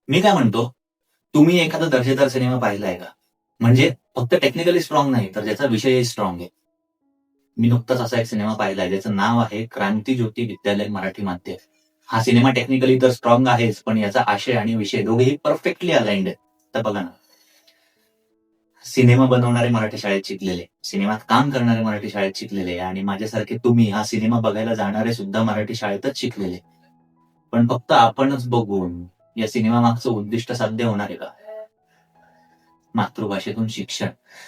मी काय म्हणतो, तुम्ही एखादा दर्जेदार सिनेमा पाहिलाय का? म्हणजे फक्त टेक्निकली स्ट्राँग नाही, तर ज्याचा विषयही स्ट्राँग आहे. मी नुकताच असा एक सिनेमा पाहिलाय, ज्याचं नाव आहे क्रांतीज्योती विद्यालय मराठी माध्यम. हा सिनेमा टेक्निकली तर स्ट्राँग आहेच, पण याचा आशय आणि विषय दोघेही परफेक्टली अलाइन्ड आहेत. तर बघा ना, सिनेमा बनवणारे मराठी शाळेत शिकलेले, सिनेमात काम करणारे मराठी शाळेत शिकलेले आणि माझ्यासारखे तुम्ही हा सिनेमा बघायला जाणारे सुद्धा मराठी शाळेतच शिकलेले. पण फक्त आपणच बघून या सिनेमामागचं उद्दिष्ट साध्य होणार आहे का? मातृभाषेतून शिक्षण,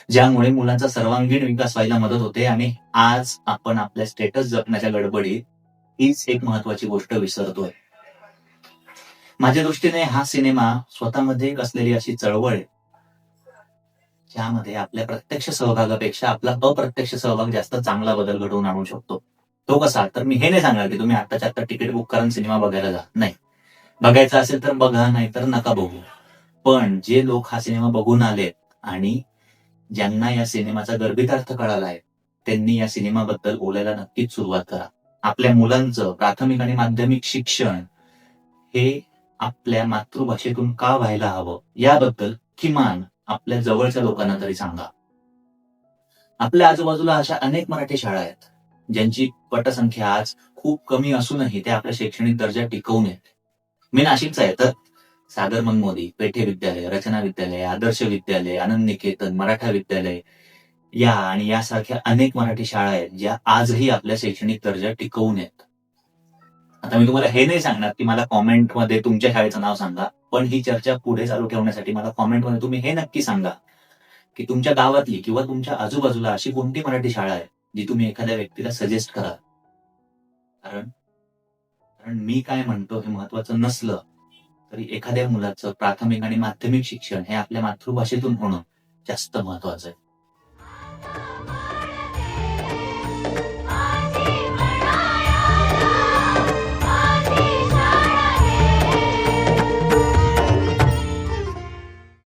ज्यामुळे मुलांचा सर्वांगीण विकास व्हायला मदत होते आणि आज आपण आपल्या स्टेटस जपण्याच्या गडबडीत हीच एक महत्वाची गोष्ट विसरतोय. माझ्या दृष्टीने हा सिनेमा स्वतःमध्ये एक असलेली अशी चळवळ आहे, ज्यामध्ये आपल्या प्रत्यक्ष सहभागापेक्षा आपला अप्रत्यक्ष सहभाग जास्त चांगला बदल घडवून आणू शकतो. तो कसा? तर मी हे नाही सांगणार की तुम्ही आत्ताच्या आत्ता तिकीट बुक करून सिनेमा बघायला जा. नाही. बघायचा असेल तर बघा, नाही तर नका बघू. पण जे लोक हा सिनेमा बघून आलेत आणि ज्यांना या सिनेमाचा गर्भितार्थ कळालाय, त्यांनी या सिनेमाबद्दल बोलायला नक्कीच सुरुवात करा. आपल्या मुलांचं प्राथमिक आणि माध्यमिक शिक्षण हे आपल्या मातृभाषेतून का व्हायला हवं, याबद्दल किमान आपल्या जवळच्या लोकांना तरी सांगा. आपल्या आजूबाजूला अशा अनेक मराठी शाळा आहेत, ज्यांची पटसंख्या आज खूप कमी असूनही ते आपला शैक्षणिक दर्जा टिकवून आहेत. मी नाशिकचा आहे, तर सागर मनमोदी, पेठे विद्यालय, रचना विद्यालय, आदर्श विद्यालय, आनंद निकेतन, मराठा विद्यालय या आणि यासारख्या अनेक मराठी शाळा आहेत, ज्या आजही आपल्या शैक्षणिक दर्जा टिकवून आहेत. आता मी तुम्हाला हे नाही सांगणार की मला कॉमेंटमध्ये तुमच्या शाळेचं नाव सांगा, पण ही चर्चा पुढे चालू ठेवण्यासाठी मला कॉमेंटमध्ये तुम्ही हे नक्की सांगा, की तुमच्या गावातली किंवा तुमच्या आजूबाजूला अशी कोणती मराठी शाळा आहे, जी तुम्ही एखाद्या व्यक्तीला सजेस्ट कराल. कारण कारण मी काय म्हणतो हे महत्वाचं नसलं, तरी एखाद्या मुलाचं प्राथमिक आणि माध्यमिक शिक्षण हे आपल्या मातृभाषेतून होणं जास्त महत्वाचं आहे.